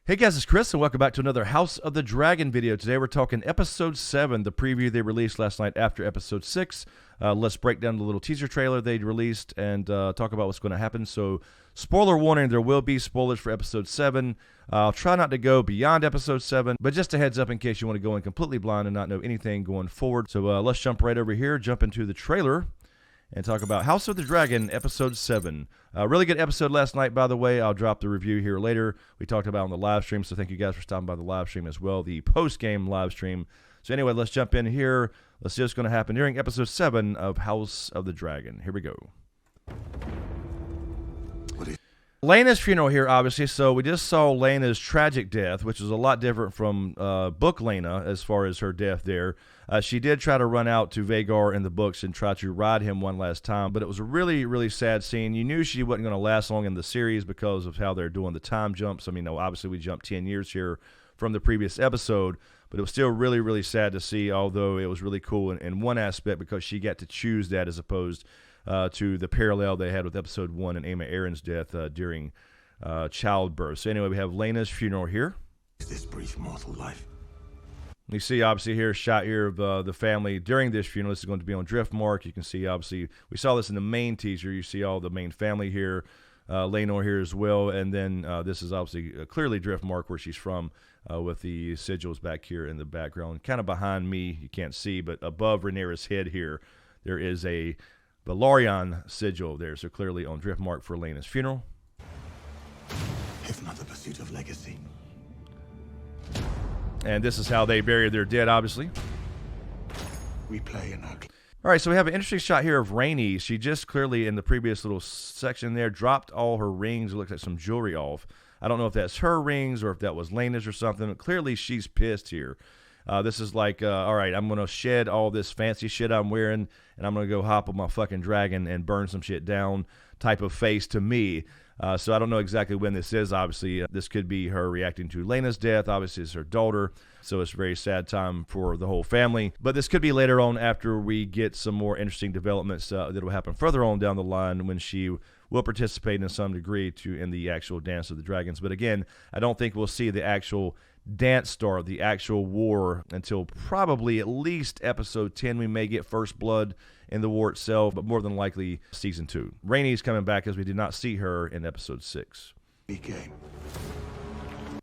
Hey guys, it's Chris, and welcome back to another House of the Dragon video. Today we're talking Episode 7, the preview they released last night after Episode 6. Let's break down the little teaser trailer they released and talk about what's going to happen. So, spoiler warning, there will be spoilers for Episode 7. I'll try not to go beyond Episode 7, but just a heads up in case you want to go in completely blind and not know anything going forward. So let's jump right over here, jump into the trailer, and talk about House of the Dragon, Episode 7. Really good episode last night, by the way. I'll drop the review here later. We talked about it on the live stream, so thank you guys for stopping by the live stream as well, the post-game live stream. So anyway, let's jump in here. Let's see what's going to happen during Episode 7 of House of the Dragon. Here we go. Lena's funeral here, obviously. So we just saw Lena's tragic death, which is a lot different from book Lena as far as her death there. She did try to run out to Vhagar in the books and try to ride him one last time, but it was a really, really sad scene. You knew she wasn't going to last long in the series because of how they're doing the time jumps. I mean, obviously we jumped 10 years here from the previous episode, but it was still really, really sad to see, although it was really cool in one aspect because she got to choose that as opposed to the parallel they had with Episode 1 and Aemma Arryn's death during childbirth. So anyway, we have Lena's funeral here. Is this brief mortal life? You see, obviously, here a shot here of the family during this funeral. This is going to be on Driftmark. You can see, obviously, we saw this in the main teaser. You see all the main family here, Laenor here as well, and then this is obviously clearly Driftmark, where she's from, with the sigils back here in the background. Kind of behind me, you can't see, but above Rhaenyra's head here, there is a Velaryon sigil there, so clearly on Driftmark for Lena's funeral. If not the pursuit of legacy. And this is how they buried their dead, obviously. We play in our... All right, so we have an interesting shot here of Rhaenys. She just clearly, in the previous little section there, dropped all her rings. It looks like some jewelry off. I don't know if that's her rings or if that was Lena's or something. But clearly, she's pissed here. This is like, all right, I'm going to shed all this fancy shit I'm wearing, and I'm going to go hop on my fucking dragon and burn some shit down type of face to me. So I don't know exactly when this is. Obviously, this could be her reacting to Lena's death. Obviously, it's her daughter, so it's a very sad time for the whole family. But this could be later on after we get some more interesting developments that will happen further on down the line when she will participate in some degree in the actual Dance of the Dragons. But again, I don't think we'll see the actual dance start, the actual war, until probably at least Episode 10. We may get First Blood in the war itself, but more than likely Season 2. Rhaenys coming back as we did not see her in Episode 6. We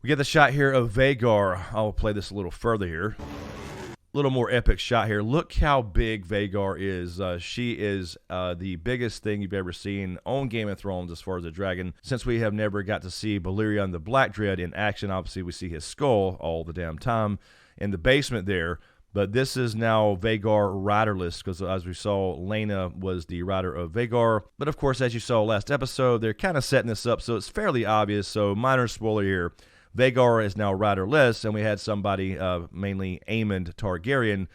get the shot here of Vhagar. I'll play this a little further here. A little more epic shot here. Look how big Vhagar is. She is the biggest thing you've ever seen on Game of Thrones as far as a dragon, since we have never got to see Balerion the Black Dread in action. Obviously, we see his skull all the damn time in the basement there. But this is now Vhagar riderless, because as we saw, Lena was the rider of Vhagar. But of course, as you saw last episode, they're kind of setting this up, so it's fairly obvious. So minor spoiler here. Vhagar is now riderless, and we had somebody, mainly Aemond Targaryen,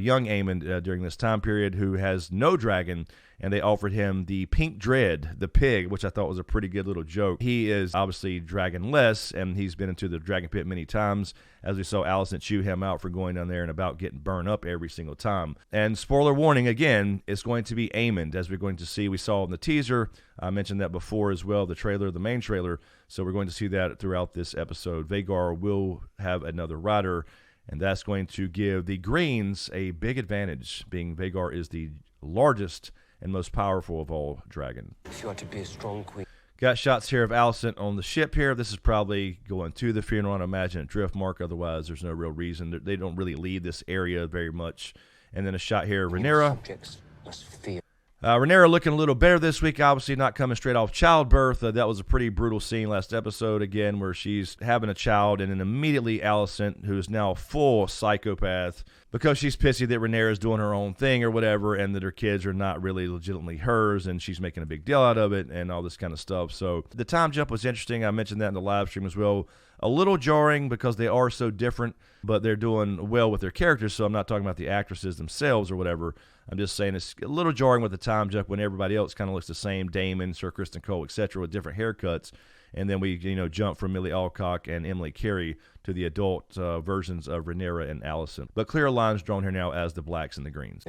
young Aemond during this time period, who has no dragon, and they offered him the Pink Dread, the pig, which I thought was a pretty good little joke. He is obviously dragonless, and he's been into the dragon pit many times, as we saw Alicent chew him out for going down there and about getting burned up every single time. And spoiler warning, again, it's going to be Aemond, as we're going to see. We saw in the teaser, I mentioned that before as well, the trailer, the main trailer, so we're going to see that throughout this episode. Vhagar will have another rider, and that's going to give the Greens a big advantage, being Vhagar is the largest and most powerful of all dragon. If you are to be a strong queen. Got shots here of Alicent on the ship here. This is probably going to the funeral, I imagine, at Driftmark. Otherwise, there's no real reason. They don't really leave this area very much. And then a shot here of Rhaenyra. Subjects must fear. Rhaenyra looking a little better this week, obviously not coming straight off childbirth. That was a pretty brutal scene last episode, again, where she's having a child, and then immediately Alicent, who is now a full psychopath, because she's pissy that Rhaenyra is doing her own thing or whatever, and that her kids are not really legitimately hers, and she's making a big deal out of it, and all this kind of stuff. So the time jump was interesting. I mentioned that in the live stream as well. A little jarring because they are so different, but they're doing well with their characters, so I'm not talking about the actresses themselves or whatever. I'm just saying it's a little jarring with the time jump when everybody else kind of looks the same, Daemon, Sir Criston Cole, etc., with different haircuts. And then we, jump from Millie Alcock and Emily Carey to the adult versions of Rhaenyra and Alicent. But clear lines drawn here now as the blacks and the greens.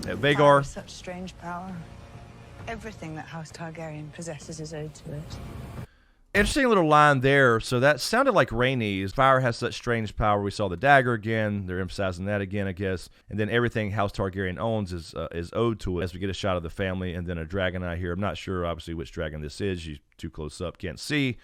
Vhagar. Such strange power. Everything that House Targaryen possesses is owed to it. Interesting little line there. So that sounded like Rhaenys. Fire has such strange power. We saw the dagger again. They're emphasizing that again, I guess. And then everything House Targaryen owns is owed to it, as we get a shot of the family and then a dragon eye here. I'm not sure, obviously, which dragon this is. She's too close up, can't see.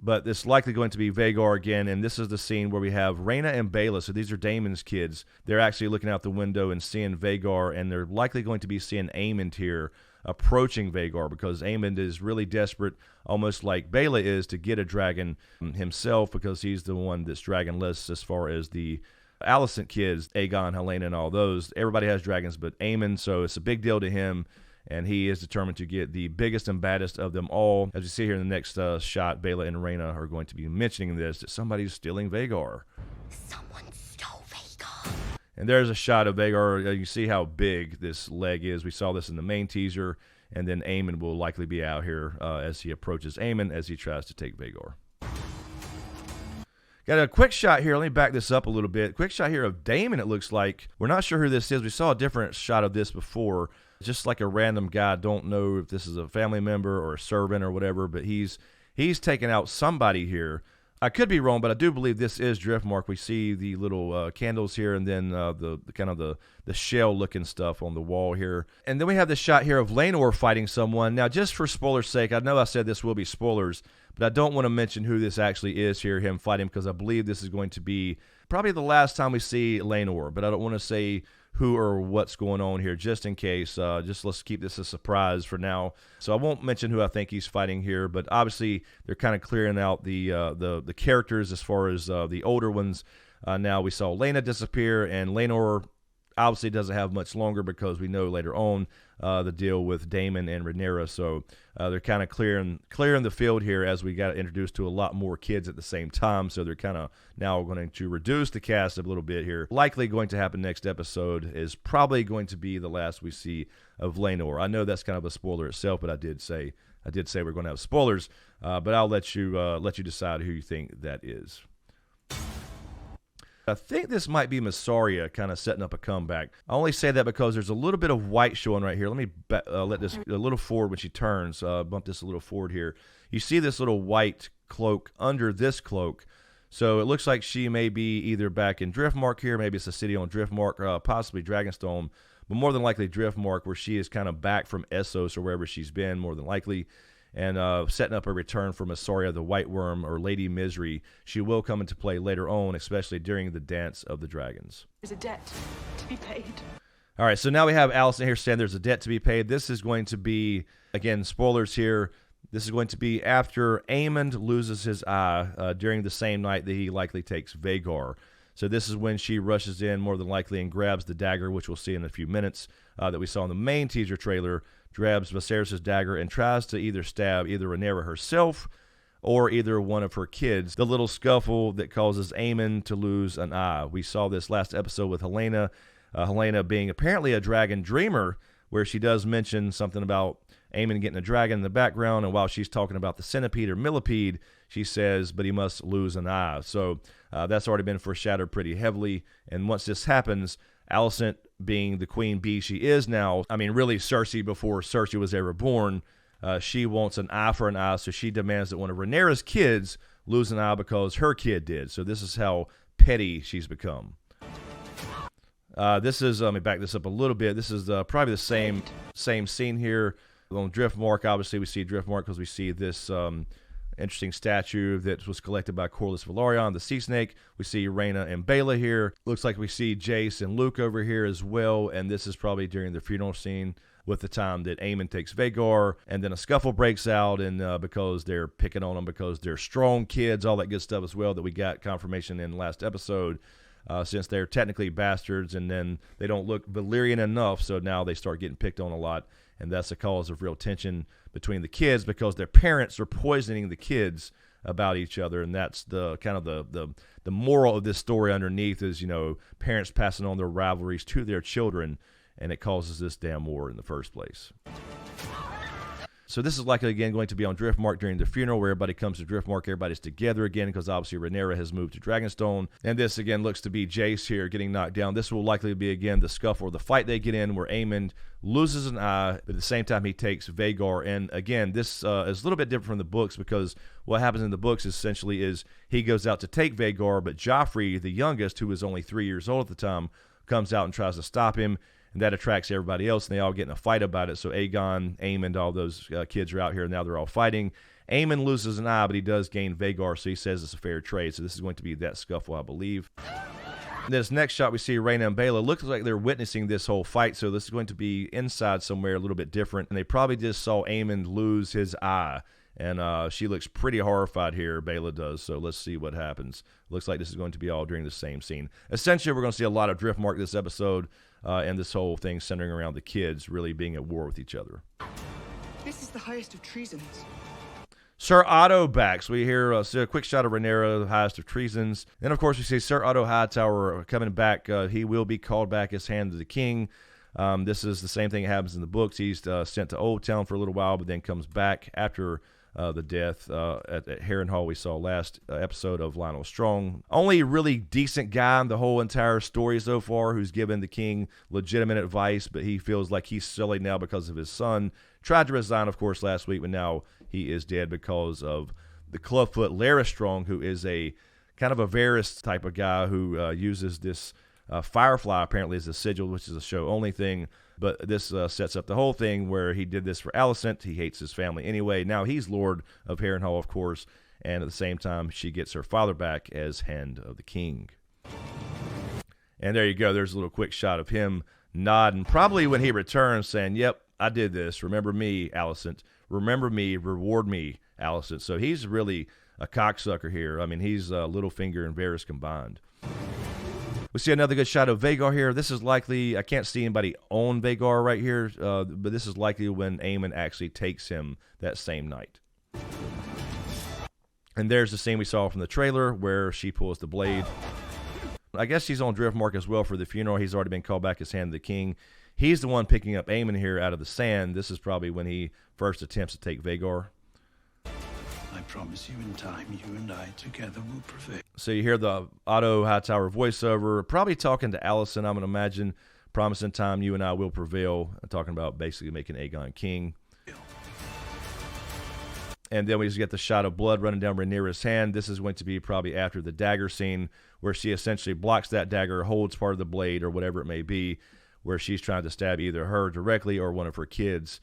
But it's likely going to be Vhagar again, and this is the scene where we have Rhaena and Baela. So these are Daemon's kids. They're actually looking out the window and seeing Vhagar, and they're likely going to be seeing Aemond here approaching Vhagar, because Aemond is really desperate, almost like Baela is, to get a dragon himself, because he's the one that's dragonless as far as the Alicent kids, Aegon, Helaena, and all those. Everybody has dragons but Aemond, so it's a big deal to him. And he is determined to get the biggest and baddest of them all. As you see here in the next shot, Baela and Rhaena are going to be mentioning this, that somebody's stealing Vhagar. Someone stole Vhagar. And there's a shot of Vhagar. You see how big this leg is. We saw this in the main teaser. And then Aemond will likely be out here as he approaches Aemond as he tries to take Vhagar. Got a quick shot here. Let me back this up a little bit. Quick shot here of Daemon, it looks like. We're not sure who this is. We saw a different shot of this before. Just like a random guy. Don't know if this is a family member or a servant or whatever, but he's taking out somebody here. I could be wrong, but I do believe this is Driftmark. We see the little candles here, and then the kind of the shell-looking stuff on the wall here. And then we have the shot here of Laenor fighting someone. Now, just for spoilers' sake, I know I said this will be spoilers, but I don't want to mention who this actually is here, him fighting, because I believe this is going to be probably the last time we see Laenor, but I don't want to say who or what's going on here, just in case. Just let's keep this a surprise for now. So I won't mention who I think he's fighting here, but obviously they're kind of clearing out the characters as far as the older ones. Now we saw Laena disappear, and Laenor obviously doesn't have much longer, because we know later on the deal with Daemon and Rhaenyra. So they're kind of clearing the field here as we got introduced to a lot more kids at the same time. So they're kind of now going to reduce the cast a little bit here. Likely going to happen next episode is probably going to be the last we see of Laenor. I know that's kind of a spoiler itself, but I did say we're going to have spoilers. But I'll let you decide who you think that is. I think this might be Mysaria kind of setting up a comeback. I only say that because there's a little bit of white showing right here. Let me let this a little forward when she turns. Bump this a little forward here. You see this little white cloak under this cloak. So it looks like she may be either back in Driftmark here. Maybe it's a city on Driftmark, possibly Dragonstone. But more than likely Driftmark, where she is kind of back from Essos or wherever she's been, more than likely. And setting up a return for Mysaria the White Worm, or Lady Misery. She will come into play later on, especially during the Dance of the Dragons. There's a debt to be paid. All right, so now we have Alicent here saying there's a debt to be paid. This is going to be, again, spoilers here, this is going to be after Aemond loses his eye during the same night that he likely takes Vhagar. So this is when she rushes in, more than likely, and grabs the dagger, which we'll see in a few minutes, that we saw in the main teaser trailer. Grabs Viserys' dagger and tries to either stab either Rhaenyra herself or either one of her kids. The little scuffle that causes Aemond to lose an eye. We saw this last episode with Helaena. Helaena being apparently a dragon dreamer, where she does mention something about Aemond getting a dragon in the background, and while she's talking about the centipede or millipede, she says, but he must lose an eye. So that's already been foreshadowed pretty heavily, and once this happens, Alicent, being the queen bee she is now, I mean, really Cersei before Cersei was ever born, she wants an eye for an eye, so she demands that one of Rhaenyra's kids lose an eye because her kid did. So this is how petty she's become. This is, let me back this up a little bit. This is probably the same scene here. On Driftmark, obviously we see Driftmark because we see this interesting statue that was collected by Corlys Velaryon, the sea snake. We see Rhaena and Baela here. Looks like we see Jace and Luke over here as well, and this is probably during the funeral scene with the time that Aemond takes Vhagar, and then a scuffle breaks out, and because they're picking on them because they're strong kids, all that good stuff as well that we got confirmation in the last episode, since they're technically bastards, and then they don't look Valyrian enough, so now they start getting picked on a lot, and that's a cause of real tension between the kids because their parents are poisoning the kids about each other, and that's the kind of the moral of this story underneath is, you know, parents passing on their rivalries to their children, and it causes this damn war in the first place. So this is likely, again, going to be on Driftmark during the funeral, where everybody comes to Driftmark. Everybody's together again because obviously Rhaenyra has moved to Dragonstone. And this, again, looks to be Jace here getting knocked down. This will likely be, again, the scuffle or the fight they get in where Aemond loses an eye, but at the same time he takes Vhagar. And, again, this is a little bit different from the books, because what happens in the books essentially is he goes out to take Vhagar, but Joffrey, the youngest, who was only 3 years old at the time, comes out and tries to stop him. And that attracts everybody else, and they all get in a fight about it. So Aegon, Aemond, all those kids are out here, and now they're all fighting. Aemond loses an eye, but he does gain Vhagar, so he says it's a fair trade. So this is going to be that scuffle, I believe. In this next shot, we see Rhaena and Baela. Looks like they're witnessing this whole fight, so this is going to be inside somewhere a little bit different. And they probably just saw Aemond lose his eye. And she looks pretty horrified here, Baela does, so let's see what happens. Looks like this is going to be all during the same scene. Essentially, we're going to see a lot of Driftmark this episode, and this whole thing centering around the kids really being at war with each other. This is the highest of treasons. Sir Otto back. So we hear see a quick shot of Rhaenyra, the highest of treasons. And, of course, we see Sir Otto Hightower coming back. He will be called back as Hand of the King. This is the same thing that happens in the books. He's sent to Old Town for a little while, but then comes back after the death at Harrenhal we saw last episode of Lionel Strong. Only really decent guy in the whole entire story so far who's given the king legitimate advice, but he feels like he's silly now because of his son. Tried to resign, of course, last week, but now he is dead because of the clubfoot Larys Strong, who is a kind of a Varys type of guy who uses this Firefly apparently as a sigil, which is a show-only thing. But this sets up the whole thing where he did this for Alicent. He hates his family anyway. Now he's Lord of Harrenhal, of course, and at the same time, she gets her father back as Hand of the King. And there you go. There's a little quick shot of him nodding, probably when he returns, saying, "Yep, I did this. Remember me, Alicent. Remember me. Reward me, Alicent." So he's really a cocksucker here. I mean, he's Littlefinger and Varys combined. We see another good shot of Vhagar here. This is likely, I can't see anybody own Vhagar right here, but this is likely when Aemond actually takes him that same night. And there's the scene we saw from the trailer where she pulls the blade. I guess she's on Driftmark as well for the funeral. He's already been called back as Hand of the King. He's the one picking up Aemond here out of the sand. This is probably when he first attempts to take Vhagar. I promise you in time, you and I together will prevail. So you hear the Otto Hightower voiceover, probably talking to Alicent, I'm going to imagine. Promise in time, you and I will prevail. Talking about basically making Aegon king. And then we just get the shot of blood running down Rhaenyra's hand. This is going to be probably after the dagger scene, where she essentially blocks that dagger, holds part of the blade or whatever it may be, where she's trying to stab either her directly or one of her kids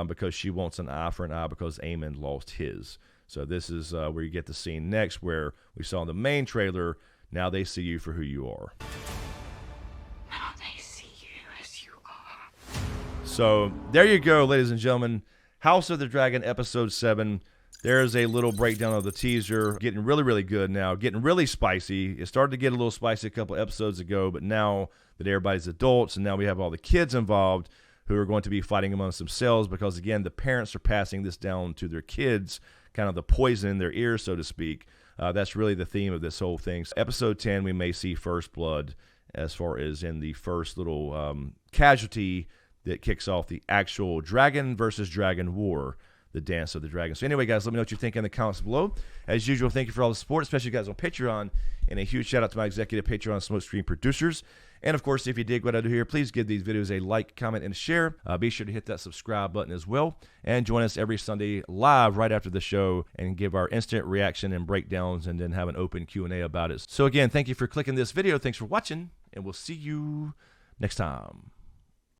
because she wants an eye for an eye because Aemond lost his. So this is where you get the scene next where we saw in the main trailer, now they see you for who you are. Now they see you as you are. So there you go, ladies and gentlemen. House of the Dragon, Episode 7. There's a little breakdown of the teaser. Getting really, really good now. Getting really spicy. It started to get a little spicy a couple episodes ago, but now that everybody's adults and now we have all the kids involved who are going to be fighting amongst themselves because, again, the parents are passing this down to their kids, kind of the poison in their ears, so to speak. That's really the theme of this whole thing. So episode 10, we may see first blood as far as in the first little casualty that kicks off the actual dragon versus dragon war, the Dance of the Dragon. So anyway, guys, let me know what you think in the comments below. As usual, thank you for all the support, especially you guys on Patreon, and a huge shout out to my executive Patreon SmokeScreen producers. And of course, if you dig what I do here, please give these videos a like, comment, and share. Be sure to hit that subscribe button as well, and join us every Sunday live right after the show and give our instant reaction and breakdowns, and then have an open Q&A about it. So again, thank you for clicking this video. Thanks for watching, and we'll see you next time.